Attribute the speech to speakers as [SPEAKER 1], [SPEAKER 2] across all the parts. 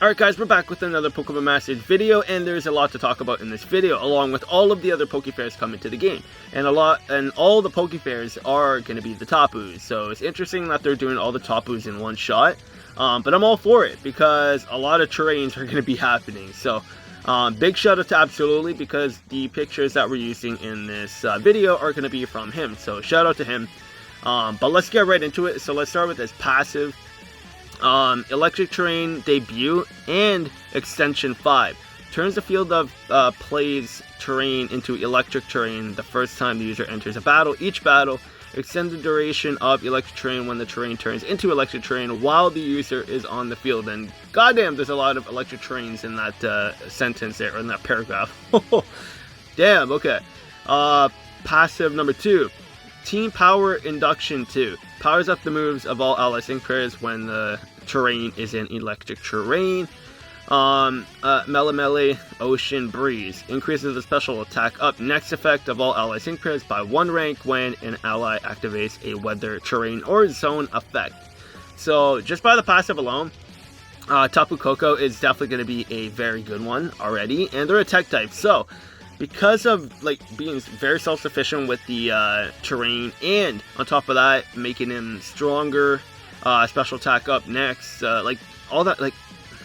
[SPEAKER 1] Alright guys, we're back with another Pokemon Masters video, and there's a lot to talk about in this video, along with all of the other PokèFairs coming to the game. And all the PokèFairs are going to be the Tapus, so it's interesting that they're doing all the Tapus in one shot. But I'm all for it, because a lot of terrains are going to be happening. So, big shout out to Absolutely, because the pictures that we're using in this video are going to be from him. So, shout out to him. But let's get right into it. So, let's start with this passive. Electric Terrain Debut and Extension 5 turns the field of plays terrain into electric terrain the first time the user enters a battle. Each battle extends the duration of electric terrain when the terrain turns into electric terrain while the user is on the field. And goddamn, there's a lot of electric terrains in that sentence there, or in that paragraph. Damn, okay. Passive number 2. Team Power Induction 2 powers up the moves of all ally sync pairs when the terrain is in electric terrain. Melee Ocean Breeze increases the special attack up next effect of all ally sync pairs by 1 rank when an ally activates a weather, terrain, or zone effect. So just by the passive alone, Tapu Koko is definitely going to be a very good one already, and they're a tech type, so because of being very self-sufficient with the terrain, and on top of that making him stronger, special attack up next, all that,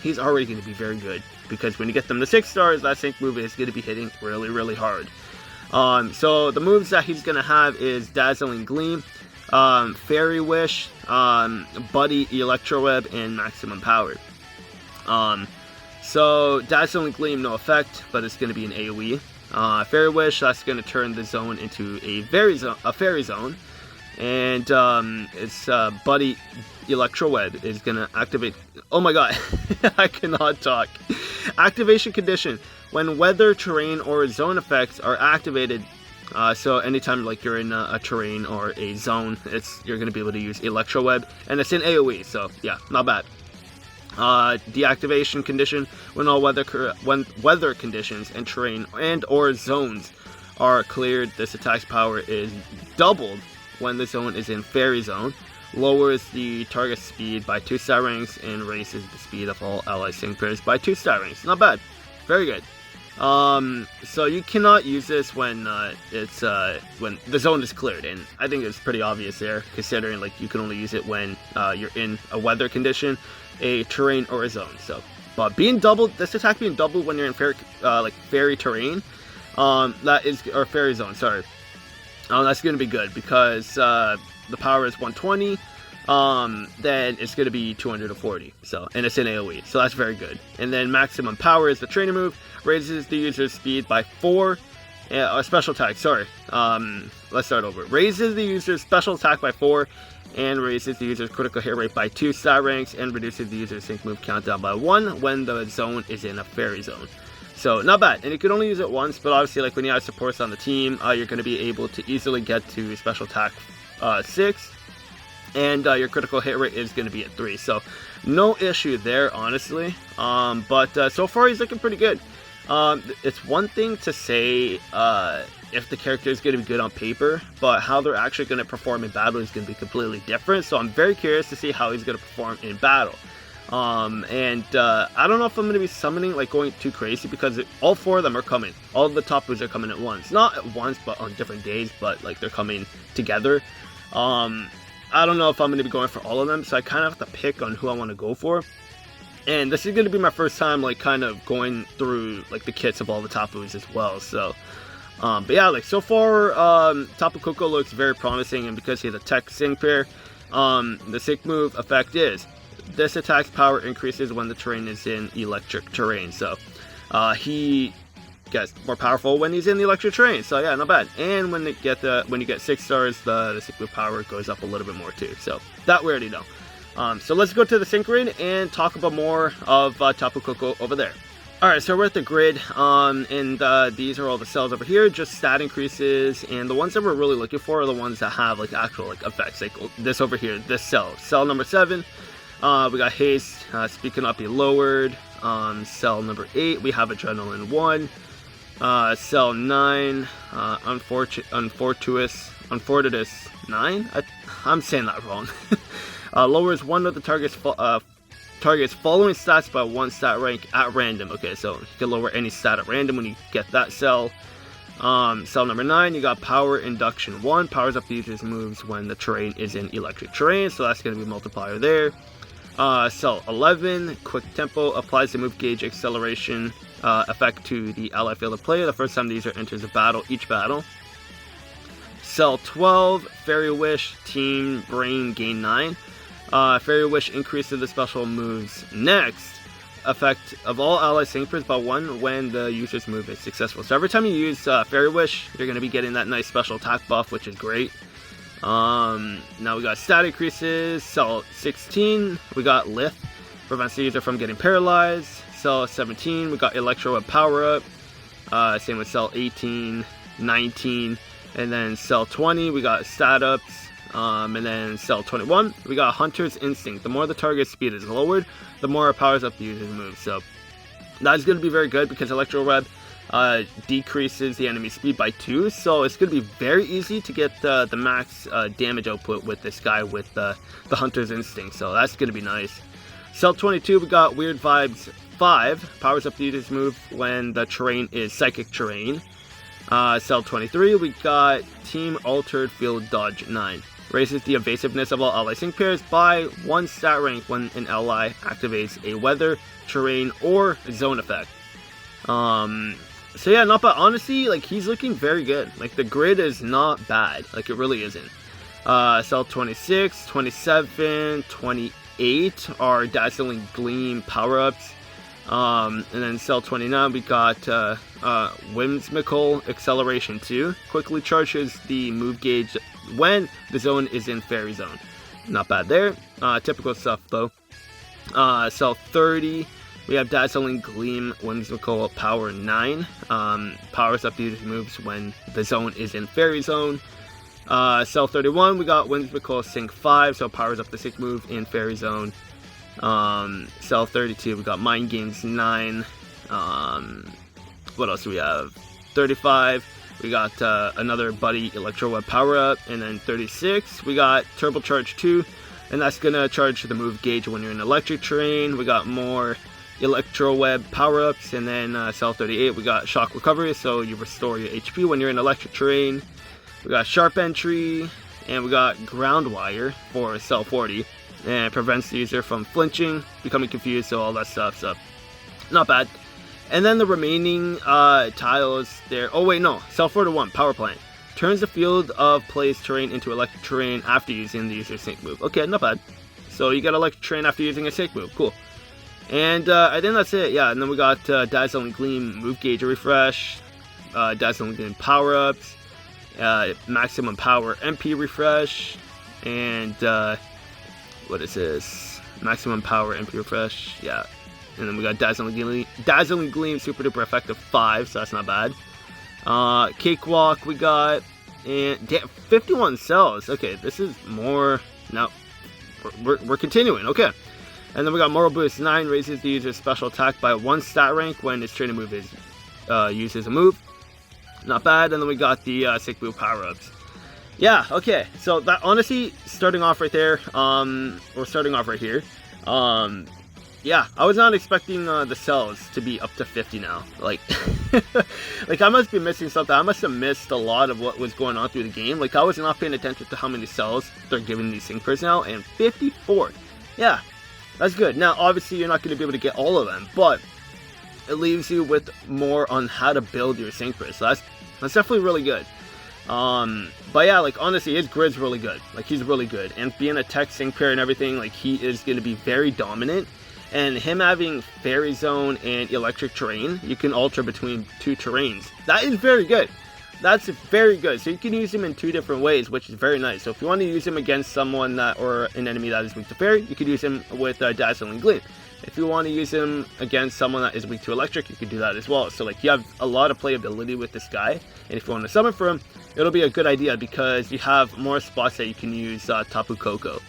[SPEAKER 1] he's already going to be very good, because when you get them to 6 stars, that sync move is going to be hitting really hard. So the moves that he's going to have is Dazzling Gleam, Fairy Wish, Buddy Electro Web, and Maximum Power. So Dazzling Gleam, no effect, but it's going to be an AoE. Fairy Wish, that's going to turn the zone into a fairy zone, and it's Buddy Electro Web is going to activate. Oh my god, I cannot talk. Activation condition: when weather, terrain, or zone effects are activated. So anytime you're in a terrain or a zone, you're going to be able to use Electro Web, and it's in AoE. So yeah, not bad. Deactivation condition: when all weather conditions and terrain and or zones are cleared, this attack's power is doubled when the zone is in fairy zone, lowers the target speed by 2 star ranks, and raises the speed of all ally sync pairs by 2 star ranks. Not bad, very good. So you cannot use this when when the zone is cleared, and I think it's pretty obvious there, considering you can only use it when you're in a weather condition, a terrain, or a zone. So, but this attack being doubled when you're in fairy terrain, or fairy zone, sorry, that's going to be good, because the power is 120. Then it's going to be 240, so, and it's in AoE, so that's very good. And then Maximum Power is the trainer move, raises the user's speed by 4, special attack, sorry, let's start over. Raises the user's special attack by 4, and raises the user's critical hit rate by 2 star ranks, and reduces the user's sync move countdown by 1 when the zone is in a fairy zone. So, not bad, and you can only use it once, but obviously, when you have supports on the team, you're going to be able to easily get to special attack 6, and your critical hit rate is going to be at 3, so no issue there, honestly. But so far he's looking pretty good. It's one thing to say if the character is going to be good on paper, but how they're actually going to perform in battle is going to be completely different, so I'm very curious to see how he's going to perform in battle. And I don't know if I'm going to be summoning, going too crazy, because all 4 of them are coming. All of the Tapus are coming at once. Not at once, but on different days, but they're coming together. I don't know if I'm going to be going for all of them, so I kind of have to pick on who I want to go for. And this is going to be my first time, kind of going through, the kits of all the Tapus as well, so. But yeah, so far, Tapu Koko looks very promising, and because he has a tech sync pair, the sync move effect is, this attack's power increases when the terrain is in electric terrain, so, he gets more powerful when he's in the electric terrain, so yeah, not bad. And when you get 6 stars, the sync move power goes up a little bit more too, so that we already know. So let's go to the sync grid and talk about more of Tapu Koko over there. Alright, so we're at the grid, and these are all the cells over here, just stat increases, and the ones that we're really looking for are the ones that have actual effects, this over here, this cell number 7, we got haste, speed cannot be lowered. Cell number 8, we have adrenaline 1, cell 9, unfortuitous 9, I'm saying that wrong. Lowers one of the target's targets following stats by 1 stat rank at random. Okay, so you can lower any stat at random when you get that cell. Cell number 9, you got Power Induction 1. Powers up the user's moves when the terrain is in electric terrain, so that's going to be a multiplier there. Cell 11, Quick Tempo, applies the move gauge acceleration effect to the ally field of play the first time the user enters a battle, each battle. Cell 12, Fairy Wish, Team Brain, gain 9. Fairy Wish increases the special moves next effect of all ally synchros by 1 when the user's move is successful. So every time you use Fairy Wish, you're going to be getting that nice special attack buff, which is great. Now we got stat increases. Cell 16, we got Lift, prevents the user from getting paralyzed. Cell 17, we got Electro Web Power Up. Same with Cell 18, 19, and then Cell 20, we got Stat Ups. And then Cell 21, we got Hunter's Instinct. The more the target's speed is lowered, the more it powers up the user's move. So that's going to be very good because Electro Web decreases the enemy speed by 2. So it's going to be very easy to get the max damage output with this guy with the Hunter's Instinct. So that's going to be nice. Cell 22, we got Weird Vibes 5. Powers up the user's move when the terrain is Psychic Terrain. Cell 23, we got Team Altered Field Dodge 9. Raises the evasiveness of all ally sync pairs by 1 stat rank when an ally activates a weather, terrain, or zone effect. So yeah, not bad. Honestly, like, he's looking very good. Like, the grid is not bad. Like, it really isn't. Cell 26, 27, 28 are Dazzling Gleam power-ups. And then Cell 29, we got Whimsical Acceleration 2. Quickly charges the move gauge when the zone is in Fairy Zone. Not bad there. Typical stuff though. Cell 30, we have Dazzling Gleam Whimsical Power 9. Powers up the user's moves when the zone is in Fairy Zone. Cell 31, we got Whimsical Sync 5, so powers up the sync move in Fairy Zone. Cell 32, we got Mind Games 9. What else do we have? 35, we got another Buddy Electro Web power up. And then 36, we got Turbocharge 2, and that's gonna charge the move gauge when you're in electric terrain. We got more Electro Web power ups. And then Cell 38, we got Shock Recovery, so you restore your HP when you're in electric terrain. We got Sharp Entry, and we got Ground Wire for Cell 40. And prevents the user from flinching, becoming confused, so all that stuff, so not bad. And then the remaining tiles there. Oh wait, no, Cell 41, Power Plant. Turns the field of play's terrain into electric terrain after using the user's sync move. Okay, not bad. So you got electric terrain after using a sync move, cool. And I think that's it, yeah. And then we got Dazzling Gleam move gauge refresh, Dazzling Gleam power-ups, maximum power MP refresh, and what is this? Maximum power MP refresh, yeah. And then we got Dazzling Gleam Super Duper Effective 5, so that's not bad. Cakewalk we got, and 51 cells. Okay, this is more. Now we're continuing. Okay, and then we got Moral Boost 9, raises the user's special attack by 1 stat rank when its training move is used as a move. Not bad. And then we got the Sick Move power ups. Yeah, okay, so that, honestly, starting off right there, we're starting off right here, yeah, I was not expecting the cells to be up to 50 now, like, like, I must be missing something. I must have missed a lot of what was going on through the game. Like, I was not paying attention to how many cells they're giving these synchros now, and 54, yeah, that's good. Now, obviously, you're not going to be able to get all of them, but it leaves you with more on how to build your synchros, so that's definitely really good. But yeah, like, honestly, his grid's really good. Like, he's really good. And being a tech sync pair and everything, like, he is going to be very dominant. And him having Fairy Zone and Electric Terrain, you can alter between 2 terrains. That is very good. That's very good. So you can use him in 2 different ways, which is very nice. So if you want to use him against someone that, or an enemy that is weak to Fairy, you could use him with Dazzling Gleam. If you want to use him against someone that is weak to Electric, you could do that as well. So, like, you have a lot of playability with this guy. And if you want to summon for him, it'll be a good idea because you have more spots that you can use Tapu Koko.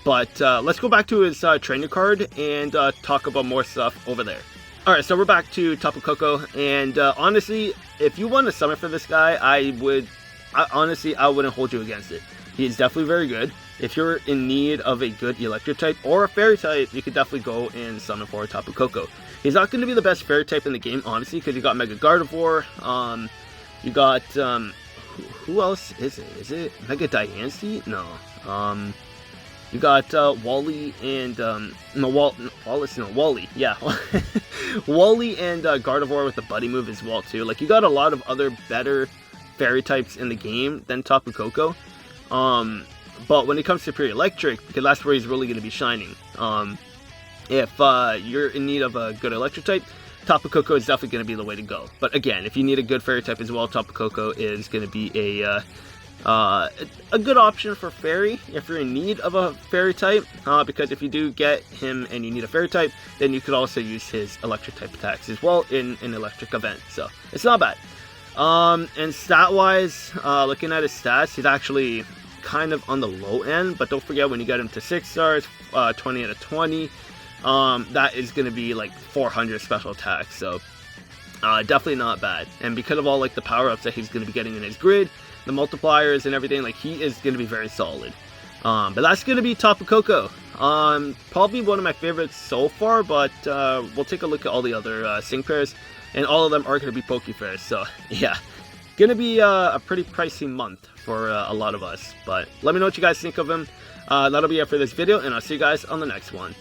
[SPEAKER 1] But let's go back to his trainer card and talk about more stuff over there. Alright, so we're back to Tapu Koko. And honestly, if you want to summon for this guy, I wouldn't hold you against it. He is definitely very good. if you're in need of a good electric type or a fairy type, you could definitely go and summon for Tapu Koko. He's not going to be the best fairy type in the game, honestly, because you got Mega Gardevoir, you got, who else is it? Is it Mega Diancie? No. You got Wally and Wally. Yeah, Wally and Gardevoir with the Buddy move as well too. Like, you got a lot of other better fairy types in the game than Tapu Koko. But when it comes to pure electric, because that's where he's really going to be shining. If you're in need of a good electric type, Tapu Koko is definitely going to be the way to go. But again, if you need a good fairy type as well, Tapu Koko is going to be a good option for fairy if you're in need of a fairy type, because if you do get him and you need a fairy type, then you could also use his electric type attacks as well in an electric event, so it's not bad. And stat wise, looking at his stats, he's actually kind of on the low end, but don't forget when you get him to 6 stars, 20 out of 20, that is going to be like 400 special attacks, so definitely not bad. And because of all like the power-ups that he's going to be getting in his grid, the multipliers and everything, like, he is going to be very solid. But that's going to be Tapu Koko. Probably one of my favorites so far, but we'll take a look at all the other Sing pairs, and all of them are going to be PokèFairs. So yeah, going to be a pretty pricey month for a lot of us. But let me know what you guys think of him. That'll be it for this video, and I'll see you guys on the next one.